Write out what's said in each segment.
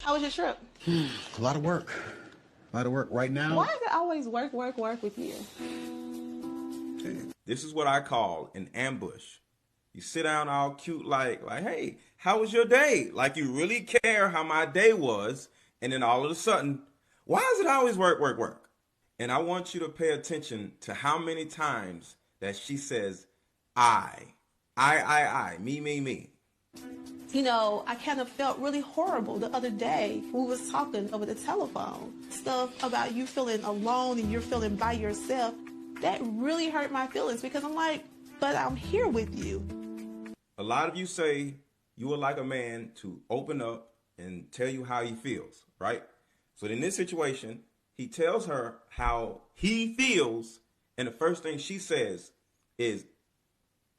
How was your trip? A lot of work. A lot of work right now. Why is it always work, work, work with you? This is what I call an ambush. You sit down all cute like, hey, how was your day? Like you really care how my day was. And then all of a sudden, why is it always work, work, work? And I want you to pay attention to how many times that she says, I, me. You know, I kind of felt really horrible the other day when we was talking over the telephone. Stuff about you feeling alone and you're feeling by yourself. That really hurt my feelings because I'm like, but I'm here with you. A lot of you say you would like a man to open up and tell you how he feels, right? So in this situation, he tells her how he feels, and the first thing she says is,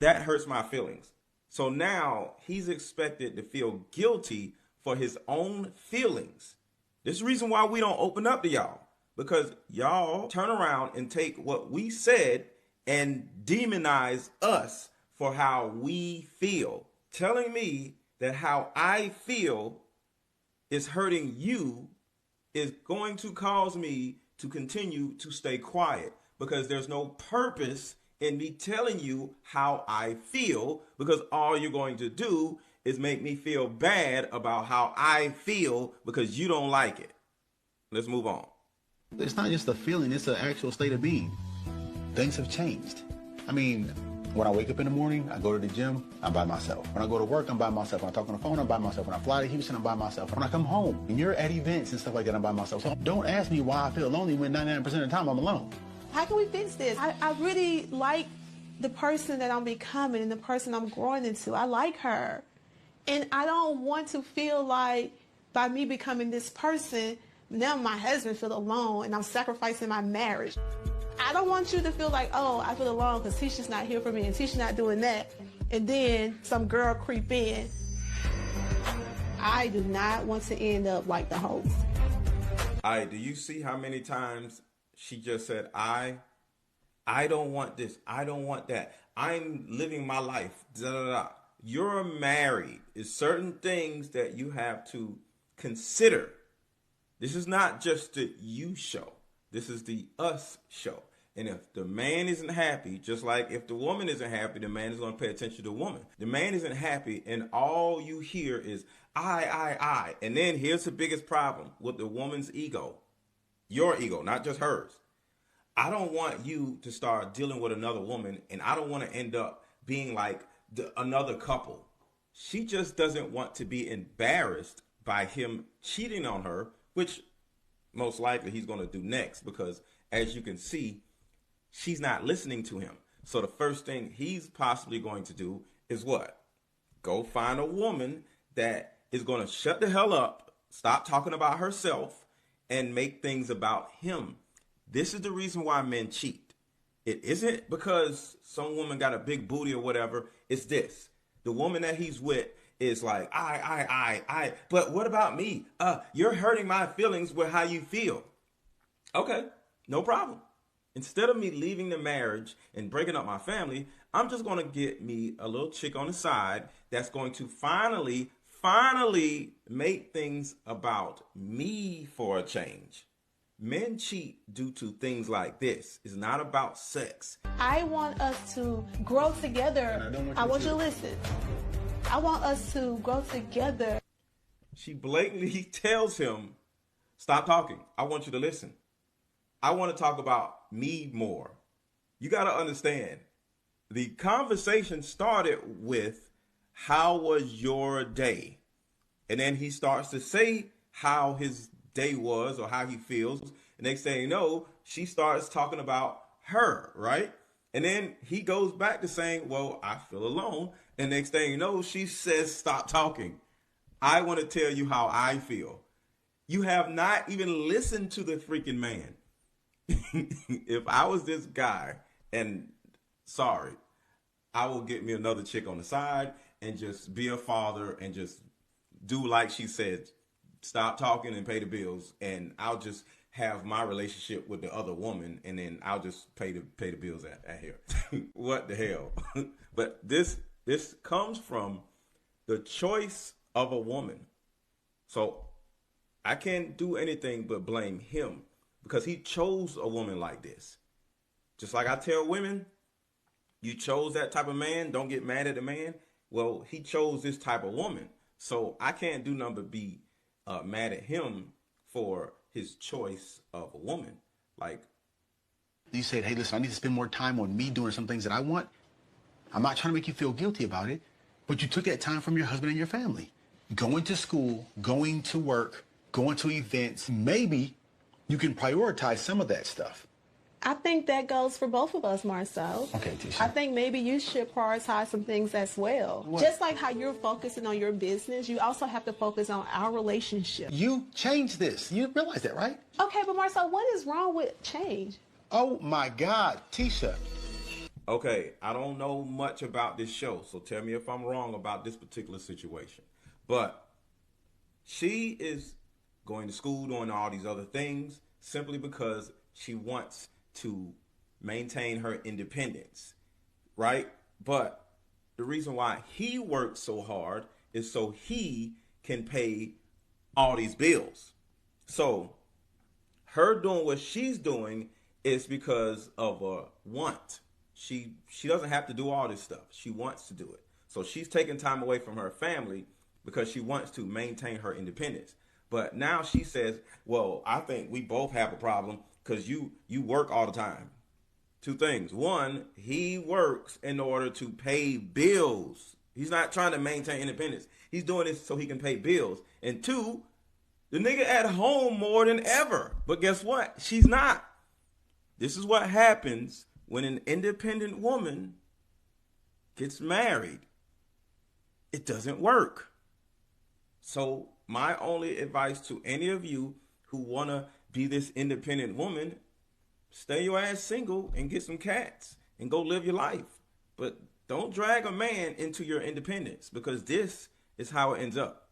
that hurts my feelings. So now he's expected to feel guilty for his own feelings. This is the reason why we don't open up to y'all, because y'all turn around and take what we said and demonize us for how we feel. Telling me that how I feel is hurting you is going to cause me to continue to stay quiet, because there's no purpose in me telling you how I feel, because all you're going to do is make me feel bad about how I feel because you don't like it. Let's move on. It's not just a feeling, it's an actual state of being. Things have changed. I mean, when I wake up in the morning, I go to the gym, I'm by myself. When I go to work, I'm by myself. When I talk on the phone, I'm by myself. When I fly to Houston, I'm by myself. When I come home, and you're at events and stuff like that, I'm by myself. So don't ask me why I feel lonely when 99% of the time I'm alone. How can we fix this? I really like the person that I'm becoming and the person I'm growing into. I like her. And I don't want to feel like by me becoming this person, now my husband feels alone and I'm sacrificing my marriage. I don't want you to feel like, oh, I feel alone because Tisha's not here for me and Tisha's not doing that. And then some girl creep in. I do not want to end up like the host. All right, do you see how many times she just said, I don't want this. I don't want that. I'm living my life. Da, da, da. You're married. It's certain things that you have to consider. This is not just the you show. This is the us show. And if the man isn't happy, just like if the woman isn't happy, the man is going to pay attention to the woman. The man isn't happy, and all you hear is I. And then here's the biggest problem with the woman's ego. Your ego, not just hers. I don't want you to start dealing with another woman, and I don't want to end up being like another couple. She just doesn't want to be embarrassed by him cheating on her, which most likely he's going to do next, because as you can see, she's not listening to him. So the first thing he's possibly going to do is what? Go find a woman that is going to shut the hell up, stop talking about herself, and make things about him. This is the reason why men cheat. It isn't because some woman got a big booty or whatever. It's this. The woman that he's with is like, I. But what about me? You're hurting my feelings with how you feel. Okay, no problem. Instead of me leaving the marriage and breaking up my family, I'm just going to get me a little chick on the side that's going to finally make things about me for a change. Men cheat due to things like this. It's not about sex. I want us to grow together. I want you to listen. I want us to grow together. She blatantly tells him, stop talking. I want you to listen. I want to talk about me more. You got to understand, the conversation started with, how was your day? And then he starts to say how his day was or how he feels. The next thing you know, she starts talking about her, right? And then he goes back to saying, well, I feel alone. And next thing you know, she says, stop talking. I want to tell you how I feel. You have not even listened to the freaking man. If I was this guy, and sorry, I will get me another chick on the side and just be a father and just do like she said, stop talking and pay the bills, and I'll just have my relationship with the other woman, and then I'll just pay the bills at here. What the hell? But this comes from the choice of a woman. So I can't do anything but blame him because he chose a woman like this. Just like I tell women, you chose that type of man, don't get mad at the man. Well, he chose this type of woman. So I can't do nothing but be mad at him for his choice of a woman. Like, You said, hey, listen, I need to spend more time on me doing some things that I want. I'm not trying to make you feel guilty about it, but you took that time from your husband and your family. Going to school, going to work, going to events. Maybe you can prioritize some of that stuff. I think that goes for both of us, Marcel. Okay, Tisha. I think maybe you should prioritize some things as well. What? Just like how you're focusing on your business, you also have to focus on our relationship. You changed this. You realize that, right? Okay, but Marcel, what is wrong with change? Oh, my God, Tisha. okay, I don't know much about this show, so tell me if I'm wrong about this particular situation. But she is going to school, doing all these other things simply because she wants to maintain her independence, right? But the reason why he works so hard is so he can pay all these bills. So her doing what she's doing is because of a want. She doesn't have to do all this stuff. She wants to do it. So she's taking time away from her family because she wants to maintain her independence. But now she says, well, I think we both have a problem because you work all the time. Two things. One, he works in order to pay bills. He's not trying to maintain independence. He's doing this so he can pay bills. And two, the nigga at home more than ever. But guess what? She's not. This is what happens when an independent woman gets married. It doesn't work. So my only advice to any of you who want to be this independent woman, stay your ass single and get some cats and go live your life. But don't drag a man into your independence because this is how it ends up.